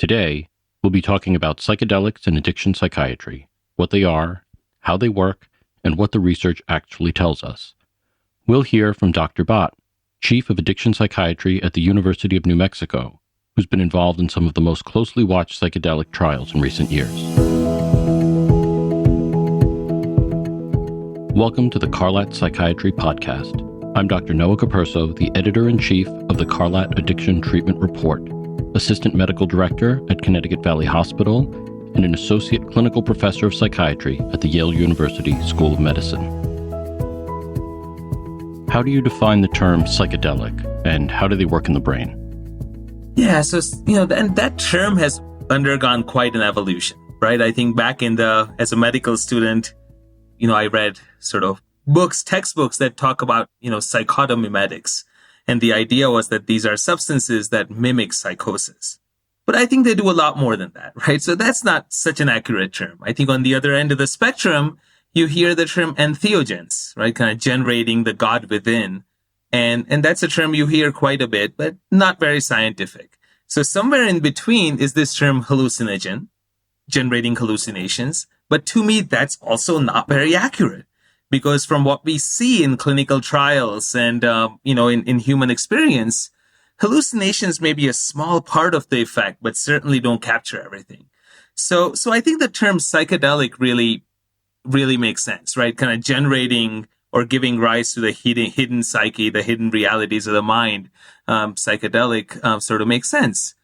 Today, we'll be talking about psychedelics and addiction psychiatry, what they are, how they work, and what the research actually tells us. We'll hear from Dr. Bhatt, Chief of Addiction Psychiatry at the University of New Mexico, who's been involved in some of the most closely watched psychedelic trials in recent years. Welcome to the Carlat Psychiatry Podcast. I'm Dr. Noah Capurso, the Editor-in-Chief of the Carlat Addiction Treatment Report, Assistant Medical Director at Connecticut Valley Hospital, and an Associate Clinical Professor of Psychiatry at the Yale University School of Medicine. How do you define the term psychedelic, and how do they work in the brain? Yeah, so, and that term has undergone quite an evolution, right? I think back as a medical student, I read sort of textbooks that talk about, psychotomimetics. And the idea was that these are substances that mimic psychosis. But I think they do a lot more than that, right? So that's not such an accurate term. I think on the other end of the spectrum, you hear the term entheogens, right? Kind of generating the God within. And that's a term you hear quite a bit, but not very scientific. So somewhere in between is this term hallucinogen, generating hallucinations. But to me, that's also not very accurate. Because from what we see in clinical trials and, in human experience, hallucinations may be a small part of the effect, but certainly don't capture everything. So I think the term psychedelic really, really makes sense, right? Kind of generating or giving rise to the hidden psyche, the hidden realities of the mind. Psychedelic sort of makes sense.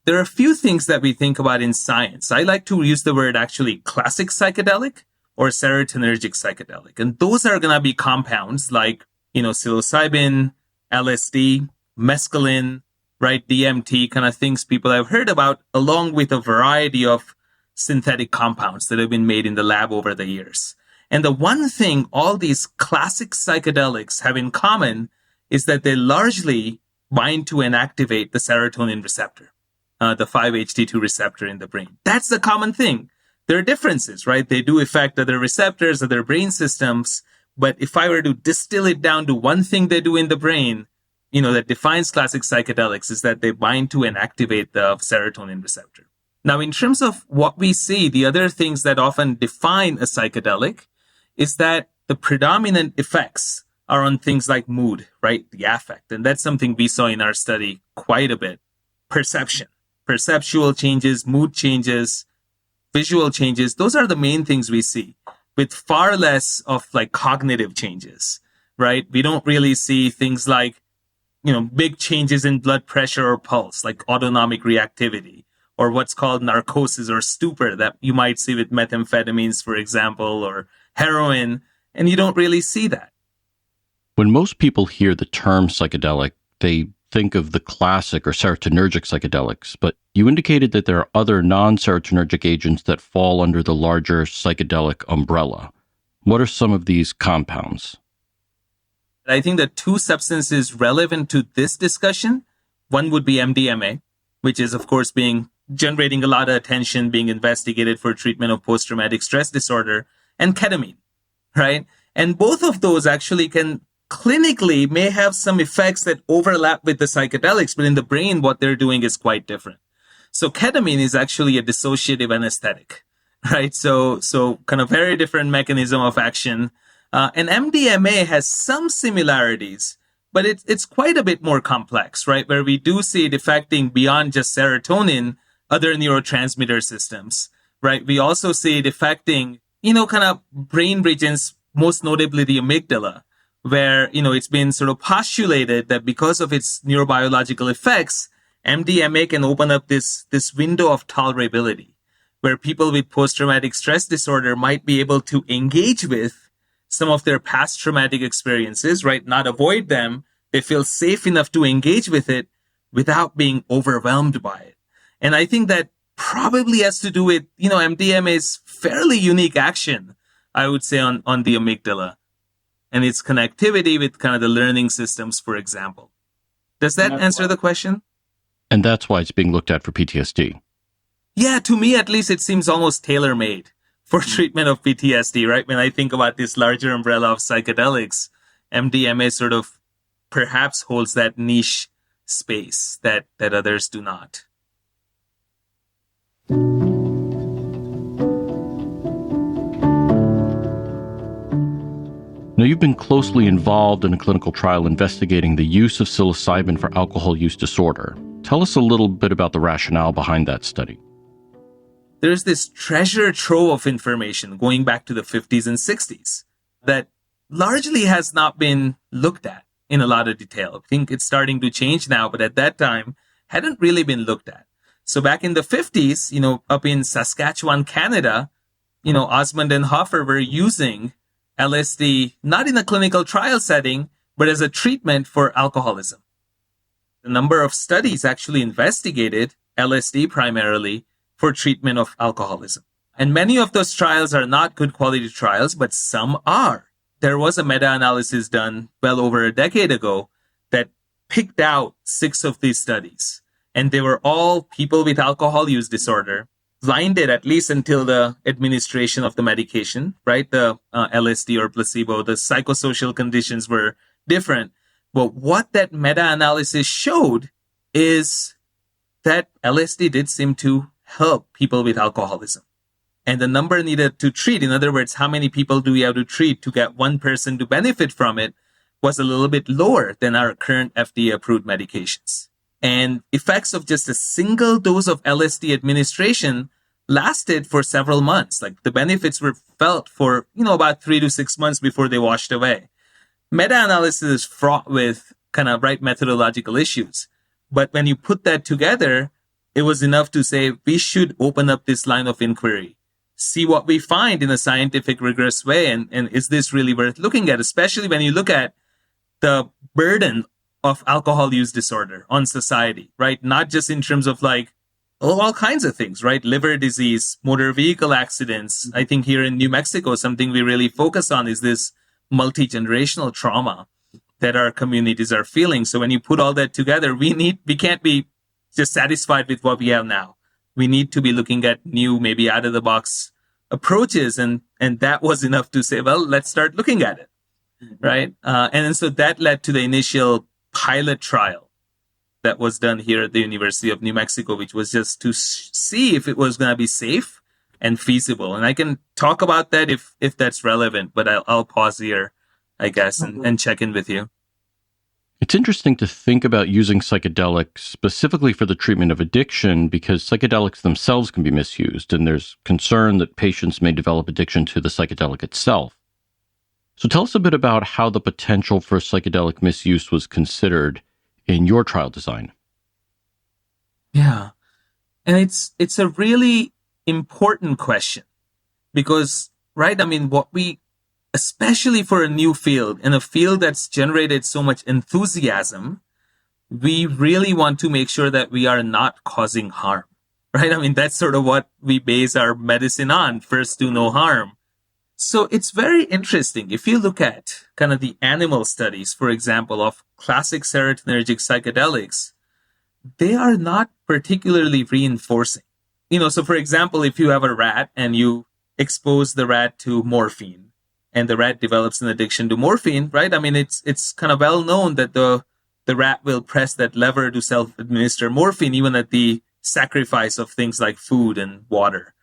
There are a few things that we think about in science. I like to use the word actually classic psychedelic or serotonergic psychedelic. And those are going to be compounds like, psilocybin, LSD, mescaline, right? DMT, kind of things people have heard about, along with a variety of synthetic compounds that have been made in the lab over the years. And the one thing all these classic psychedelics have in common is that they largely bind to and activate the serotonin receptor, the 5-HT2 receptor in the brain. That's the common thing. There are differences, right? They do affect other receptors, other brain systems. But if I were to distill it down to one thing they do in the brain, that defines classic psychedelics is that they bind to and activate the serotonin receptor. Now, in terms of what we see, the other things that often define a psychedelic is that the predominant effects are on things like mood, right? The affect. And that's something we saw in our study quite a bit. Perception, perceptual changes, mood changes, visual changes, those are the main things we see, with far less of like cognitive changes, right? We don't really see things like, big changes in blood pressure or pulse, like autonomic reactivity, or what's called narcosis or stupor that you might see with methamphetamines, for example, or heroin, and you don't really see that. When most people hear the term psychedelic, they think of the classic or serotonergic psychedelics, but you indicated that there are other non-serotonergic agents that fall under the larger psychedelic umbrella. What are some of these compounds? I think the two substances relevant to this discussion, one would be MDMA, which is, of course, generating a lot of attention, being investigated for treatment of post-traumatic stress disorder, and ketamine, right? And both of those actually clinically may have some effects that overlap with the psychedelics, but in the brain, what they're doing is quite different. So ketamine is actually a dissociative anesthetic, right? So kind of very different mechanism of action. And MDMA has some similarities, but it's quite a bit more complex, right? Where we do see it affecting beyond just serotonin, other neurotransmitter systems, right? We also see it affecting, kind of brain regions, most notably the amygdala, where, it's been sort of postulated that because of its neurobiological effects, MDMA can open up this window of tolerability, where people with post-traumatic stress disorder might be able to engage with some of their past traumatic experiences, right? Not avoid them. They feel safe enough to engage with it without being overwhelmed by it. And I think that probably has to do with, MDMA's fairly unique action, I would say, on the amygdala and its connectivity with kind of the learning systems, for example. Does that answer the question? And that's why it's being looked at for PTSD. Yeah, to me, at least, it seems almost tailor-made for treatment of PTSD, right? When I think about this larger umbrella of psychedelics, MDMA sort of perhaps holds that niche space that others do not. Now, you've been closely involved in a clinical trial investigating the use of psilocybin for alcohol use disorder. Tell us a little bit about the rationale behind that study. There's this treasure trove of information going back to the 50s and 60s that largely has not been looked at in a lot of detail. I think it's starting to change now, but at that time, hadn't really been looked at. So back in the 50s, up in Saskatchewan, Canada, Osmond and Hoffer were using LSD, not in a clinical trial setting, but as a treatment for alcoholism. A number of studies actually investigated LSD primarily for treatment of alcoholism. And many of those trials are not good quality trials, but some are. There was a meta-analysis done well over a decade ago that picked out 6 of these studies. And they were all people with alcohol use disorder, blinded at least until the administration of the medication, right? The LSD or placebo, the psychosocial conditions were different. But what that meta-analysis showed is that LSD did seem to help people with alcoholism. And the number needed to treat, in other words, how many people do we have to treat to get one person to benefit from it, was a little bit lower than our current FDA-approved medications. And effects of just a single dose of LSD administration lasted for several months. Like the benefits were felt for, about 3 to 6 months before they washed away. Meta-analysis is fraught with kind of methodological issues. But when you put that together, it was enough to say we should open up this line of inquiry, see what we find in a scientific, rigorous way. And is this really worth looking at, especially when you look at the burden of alcohol use disorder on society, right? Not just in terms of all kinds of things, right? Liver disease, motor vehicle accidents. I think here in New Mexico, something we really focus on is this multi-generational trauma that our communities are feeling. So when you put all that together, we can't be just satisfied with what we have now. We need to be looking at new, maybe out of the box approaches. And that was enough to say, well, let's start looking at it. Right. And so that led to the initial pilot trial that was done here at the University of New Mexico, which was just to see if it was going to be safe and feasible. And I can talk about that if that's relevant, but I'll pause here, I guess, and check in with you. It's interesting to think about using psychedelics specifically for the treatment of addiction because psychedelics themselves can be misused, and there's concern that patients may develop addiction to the psychedelic itself. So tell us a bit about how the potential for psychedelic misuse was considered in your trial design. Yeah. And it's a really important question because, right, especially for a new field, in a field that's generated so much enthusiasm, we really want to make sure that we are not causing harm, right? That's sort of what we base our medicine on, first do no harm. So it's very interesting. If you look at kind of the animal studies, for example, of classic serotonergic psychedelics, they are not particularly reinforcing. So for example, if you have a rat and you expose the rat to morphine and the rat develops an addiction to morphine, right? It's kind of well known that the rat will press that lever to self-administer morphine, even at the sacrifice of things like food and water.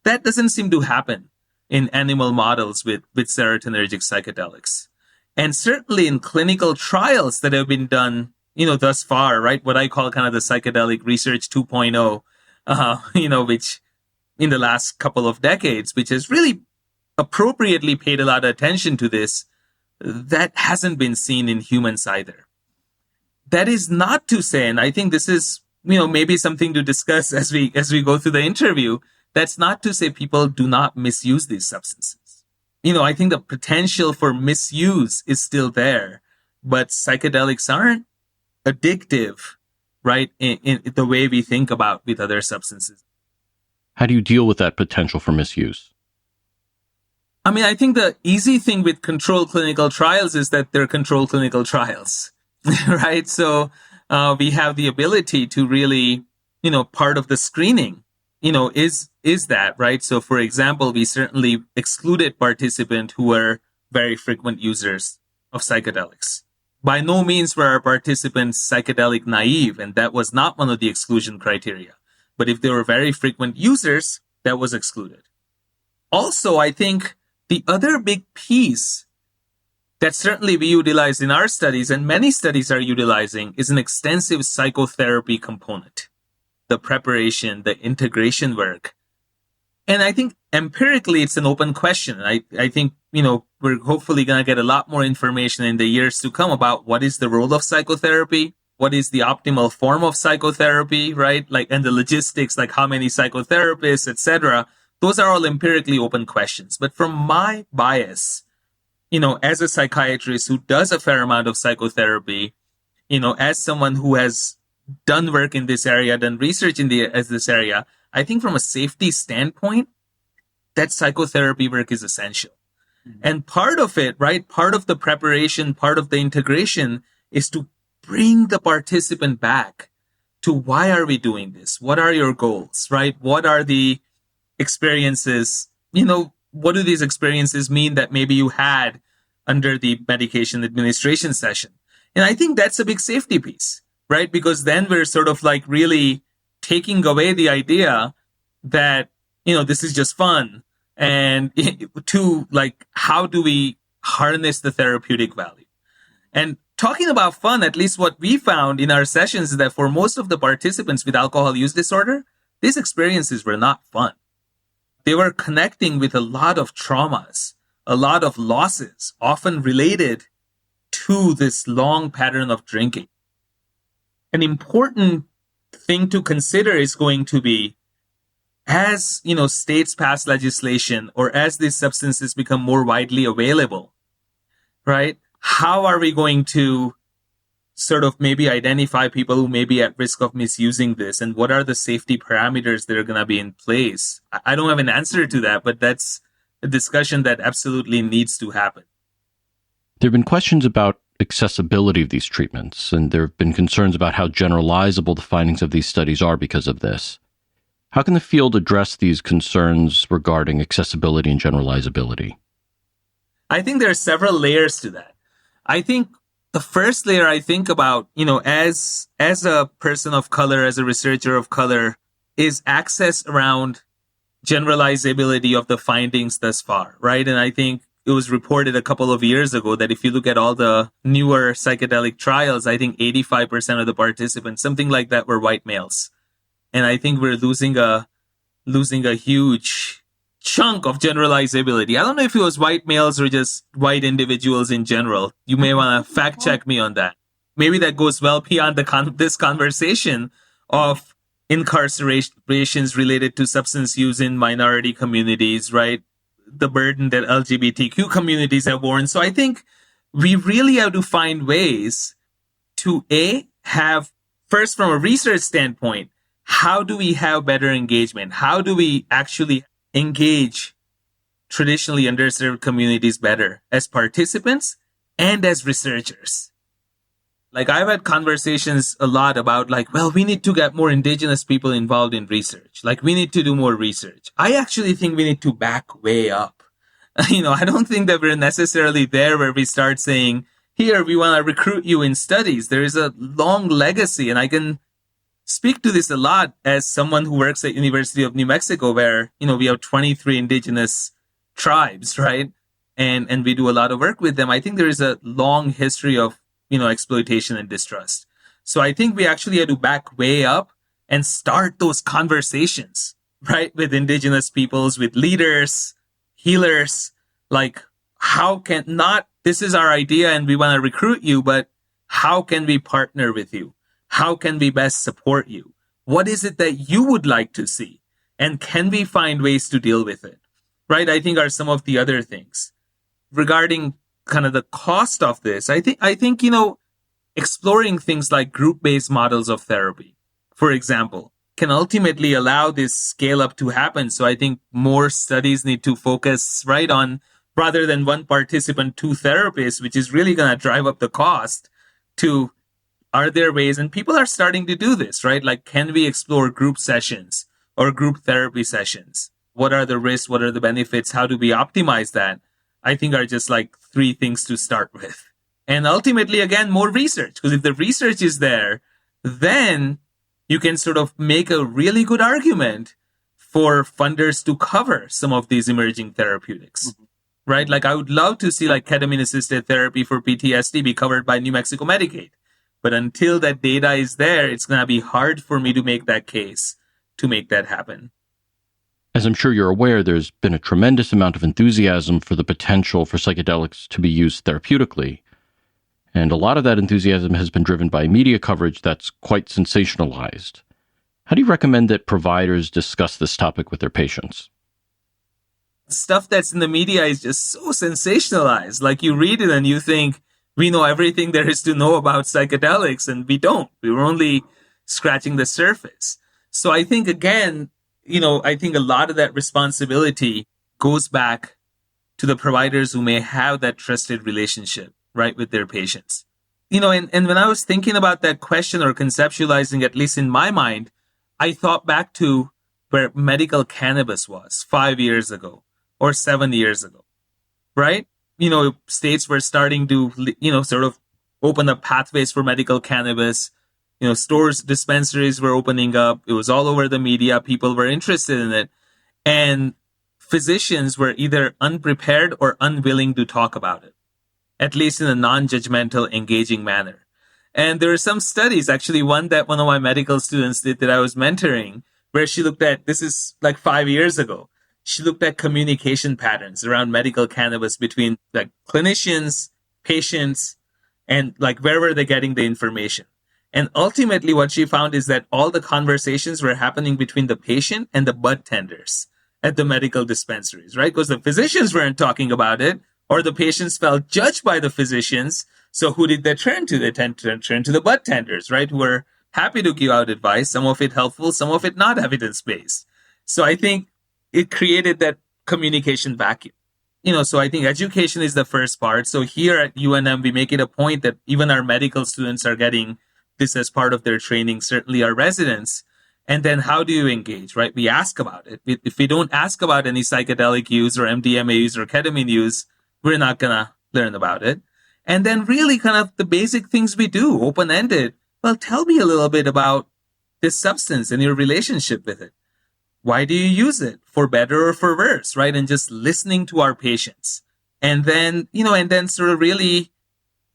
That doesn't seem to happen in animal models with serotonergic psychedelics. And certainly in clinical trials that have been done, thus far, right? What I call kind of the psychedelic research 2.0, which in the last couple of decades, which has really appropriately paid a lot of attention to this, that hasn't been seen in humans either. That is not to say, and I think this is, maybe something to discuss as we go through the interview, that's not to say people do not misuse these substances. I think the potential for misuse is still there, but psychedelics aren't addictive, right, in the way we think about with other substances. How do you deal with that potential for misuse? I think the easy thing with controlled clinical trials is that they're controlled clinical trials, right? So we have the ability to really, part of the screening, is that, right? So for example, we certainly excluded participants who were very frequent users of psychedelics. By no means were our participants psychedelic naive, and that was not one of the exclusion criteria. But if they were very frequent users, that was excluded. Also, I think the other big piece that certainly we utilize in our studies, and many studies are utilizing, is an extensive psychotherapy component. The preparation, the integration work. And I think empirically, it's an open question. I think, we're hopefully going to get a lot more information in the years to come about what is the role of psychotherapy, what is the optimal form of psychotherapy, right? And the logistics, like how many psychotherapists, etc. Those are all empirically open questions. But from my bias, as a psychiatrist who does a fair amount of psychotherapy, as someone who has done work in this area, done research in this area, I think from a safety standpoint, that psychotherapy work is essential. Mm-hmm. And part of it, right, part of the preparation, part of the integration is to bring the participant back to why are we doing this? What are your goals, right? What are the experiences? What do these experiences mean that maybe you had under the medication administration session? And I think that's a big safety piece, right? Because then we're sort of like really taking away the idea that, this is just fun. And to like, how do we harness the therapeutic value? And talking about fun, at least what we found in our sessions is that for most of the participants with alcohol use disorder, these experiences were not fun. They were connecting with a lot of traumas, a lot of losses, often related to this long pattern of drinking. An important thing to consider is going to be, as states pass legislation or as these substances become more widely available, right? How are we going to sort of maybe identify people who may be at risk of misusing this, and what are the safety parameters that are going to be in place? I don't have an answer to that, but that's a discussion that absolutely needs to happen. There have been questions about accessibility of these treatments, and there have been concerns about how generalizable the findings of these studies are because of this. How can the field address these concerns regarding accessibility and generalizability? I think there are several layers to that. I think the first layer I think about, as a person of color, as a researcher of color, is access around generalizability of the findings thus far, right? And I think it was reported a couple of years ago that if you look at all the newer psychedelic trials, I think 85% of the participants, something like that, were white males. And I think we're losing a huge chunk of generalizability. I don't know if it was white males or just white individuals in general. You may want to fact check me on that. Maybe that goes well beyond this conversation of incarcerations related to substance use in minority communities, right? The burden that LGBTQ communities have borne. So I think we really have to find ways to have, first from a research standpoint, how do we have better engagement? How do we actually engage traditionally underserved communities better as participants and as researchers? Like, I've had conversations a lot about we need to get more indigenous people involved in research. Like, we need to do more research. I actually think we need to back way up. I don't think that we're necessarily there where we start saying, here, we want to recruit you in studies. There is a long legacy, and I can speak to this a lot as someone who works at University of New Mexico, where, we have 23 indigenous tribes, right? And we do a lot of work with them. I think there is a long history of, exploitation and distrust. So I think we actually have to back way up and start those conversations, right? With indigenous peoples, with leaders, healers, this is our idea and we want to recruit you, but how can we partner with you? How can we best support you? What is it that you would like to see? And can we find ways to deal with it? Right? I think are some of the other things. Regarding kind of the cost of this, I think, exploring things like group-based models of therapy, for example, can ultimately allow this scale up to happen. So I think more studies need to focus right on, rather than one participant, two therapists, which is really going to drive up the cost, to are there ways, and people are starting to do this, right? Like, can we explore group sessions or group therapy sessions? What are the risks? What are the benefits? How do we optimize that? I think are just three things to start with. And ultimately, again, more research. Because if the research is there, then you can sort of make a really good argument for funders to cover some of these emerging therapeutics. Mm-hmm. right? Like I would love to see like ketamine assisted therapy for PTSD be covered by New Mexico Medicaid. But until that data is there, it's going to be hard for me to make that case to make that happen. As I'm sure you're aware, there's been a tremendous amount of enthusiasm for the potential for psychedelics to be used therapeutically. And a lot of that enthusiasm has been driven by media coverage that's quite sensationalized. How do you recommend that providers discuss this topic with their patients? Stuff that's in the media is just so sensationalized. Like you read it and you think, we know everything there is to know about psychedelics, and we don't. We were only scratching the surface. So I think, again, I think a lot of that responsibility goes back to the providers who may have that trusted relationship, right, with their patients. And when I was thinking about that question or conceptualizing, at least in my mind, I thought back to where medical cannabis was 5 years ago or 7 years ago, right? States were starting to, sort of open up pathways for medical cannabis. Stores, dispensaries were opening up. It was all over the media. People were interested in it. And physicians were either unprepared or unwilling to talk about it, at least in a non-judgmental, engaging manner. And there are some studies, actually one that one of my medical students did that I was mentoring, where she looked at, this is like 5 years ago, she looked at communication patterns around medical cannabis between like clinicians, patients, and like where were they getting the information. And ultimately what she found is that all the conversations were happening between the patient and the bud tenders at the medical dispensaries, right? Because the physicians weren't talking about it, or the patients felt judged by the physicians. So who did they turn to? They tend to turn to the bud tenders, right? Who were happy to give out advice, some of it helpful, some of it not evidence-based. So I think it created that communication vacuum. So I think education is the first part. So here at UNM, we make it a point that even our medical students are getting this as part of their training, certainly our residents. And then how do you engage, right? We ask about it. If we don't ask about any psychedelic use or MDMA use or ketamine use, we're not going to learn about it. And then really kind of the basic things we do, open-ended. Well, tell me a little bit about this substance and your relationship with it. Why do you use it? For better or for worse, right? And just listening to our patients. And then, sort of really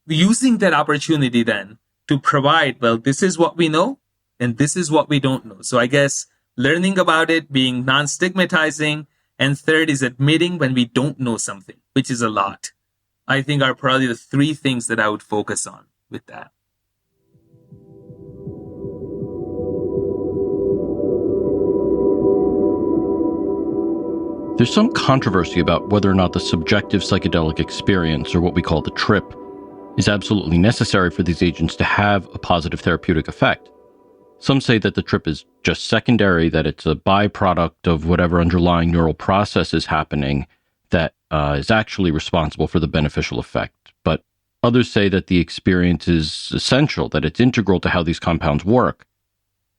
using that opportunity then to provide, well, this is what we know and this is what we don't know. So I guess learning about it, being non-stigmatizing, and third is admitting when we don't know something, which is a lot. I think are probably the three things that I would focus on with that. There's some controversy about whether or not the subjective psychedelic experience, or what we call the trip, is absolutely necessary for these agents to have a positive therapeutic effect. Some say that the trip is just secondary, that it's a byproduct of whatever underlying neural process is happening that is actually responsible for the beneficial effect. But others say that the experience is essential, that it's integral to how these compounds work.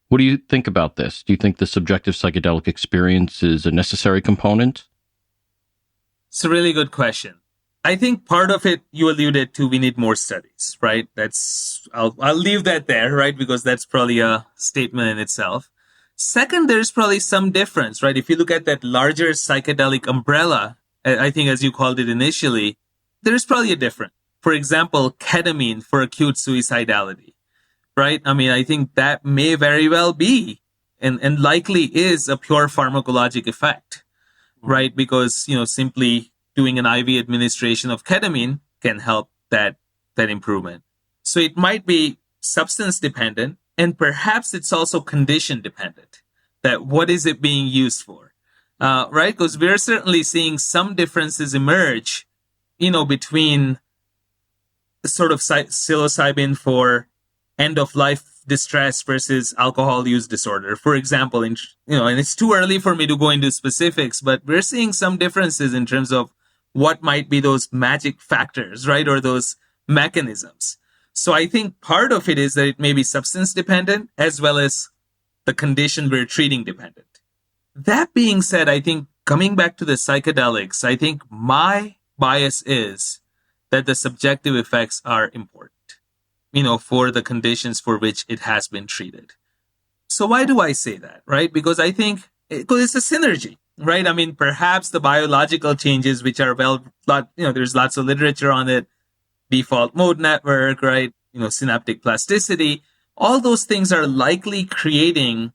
What do you think about this? Do you think the subjective psychedelic experience is a necessary component? It's a really good question. I think part of it you alluded to, we need more studies, right? I'll leave that there, right? Because that's probably a statement in itself. Second, there's probably some difference, right? If you look at that larger psychedelic umbrella, I think as you called it initially, there's probably a difference. For example, ketamine for acute suicidality, right? I mean, I think that may very well be and likely is a pure pharmacologic effect, right? Because, simply doing an IV administration of ketamine can help that improvement. So it might be substance dependent, and perhaps it's also condition dependent, that what is it being used for, right? Because we're certainly seeing some differences emerge, between the sort of psilocybin for end of life distress versus alcohol use disorder, for example, and it's too early for me to go into specifics, but we're seeing some differences in terms of what might be those magic factors, right? Or those mechanisms. So I think part of it is that it may be substance dependent as well as the condition we're treating dependent. That being said, I think coming back to the psychedelics, I think my bias is that the subjective effects are important, for the conditions for which it has been treated. So why do I say that, right? Because I think it's a synergy, right? I mean, perhaps the biological changes, which are there's lots of literature on it, default mode network, right? Synaptic plasticity, all those things are likely creating,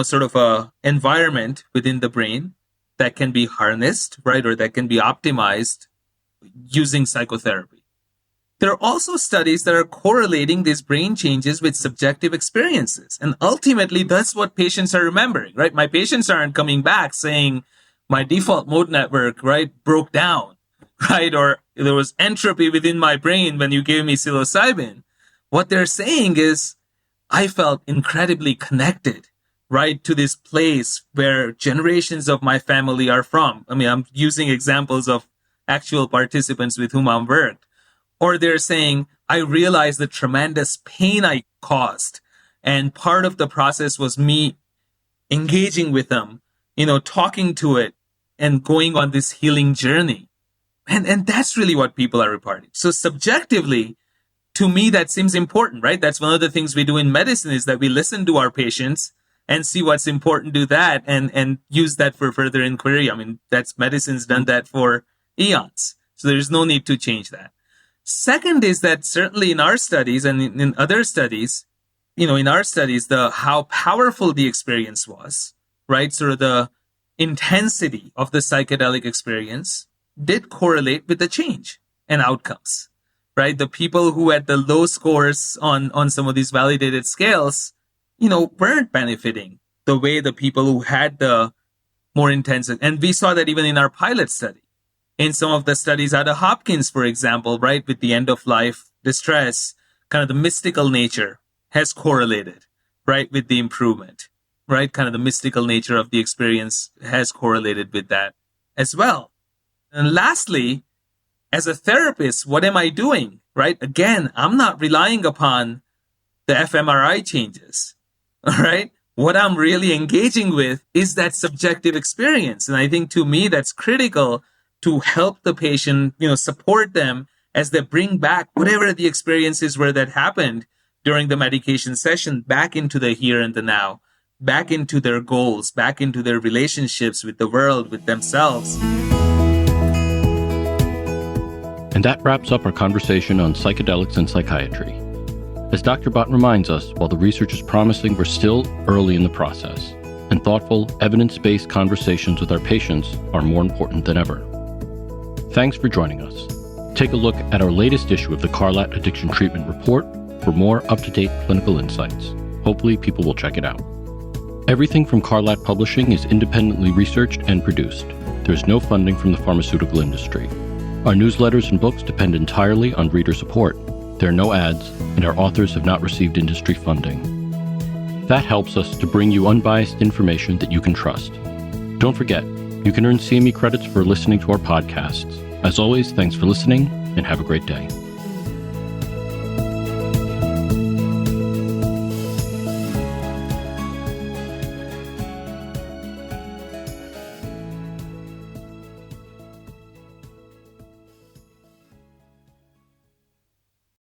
sort of a environment within the brain that can be harnessed, right? Or that can be optimized using psychotherapy. There are also studies that are correlating these brain changes with subjective experiences. And ultimately, that's what patients are remembering, right? My patients aren't coming back saying my default mode network, right, broke down, right? Or there was entropy within my brain when you gave me psilocybin. What they're saying is, I felt incredibly connected, right, to this place where generations of my family are from. I mean, I'm using examples of actual participants with whom I've worked. Or they're saying, I realized the tremendous pain I caused. And part of the process was me engaging with them, talking to it and going on this healing journey. And that's really what people are reporting. So subjectively, to me, that seems important, right? That's one of the things we do in medicine is that we listen to our patients and see what's important to that and use that for further inquiry. I mean, medicine's done that for eons. So there's no need to change that. Second is that certainly in our studies and in other studies, in our studies, how powerful the experience was, right? Sort of the intensity of the psychedelic experience did correlate with the change and outcomes, right? The people who had the low scores on some of these validated scales, weren't benefiting the way the people who had the more intensive. And we saw that even in our pilot study. In some of the studies out of Hopkins, for example, right, with the end of life distress, kind of the mystical nature has correlated, right, with the improvement, right? Kind of the mystical nature of the experience has correlated with that as well. And lastly, as a therapist, what am I doing, right? Again, I'm not relying upon the fMRI changes, all right? What I'm really engaging with is that subjective experience. And I think to me, that's critical to help the patient, support them as they bring back whatever the experiences were that happened during the medication session back into the here and the now, back into their goals, back into their relationships with the world, with themselves. And that wraps up our conversation on psychedelics and psychiatry. As Dr. Bhatt reminds us, while the research is promising, we're still early in the process, and thoughtful, evidence-based conversations with our patients are more important than ever. Thanks for joining us. Take a look at our latest issue of the Carlat Addiction Treatment Report for more up-to-date clinical insights. Hopefully, people will check it out. Everything from Carlat Publishing is independently researched and produced. There's no funding from the pharmaceutical industry. Our newsletters and books depend entirely on reader support. There are no ads, and our authors have not received industry funding. That helps us to bring you unbiased information that you can trust. Don't forget, you can earn CME credits for listening to our podcasts. As always, thanks for listening, and have a great day.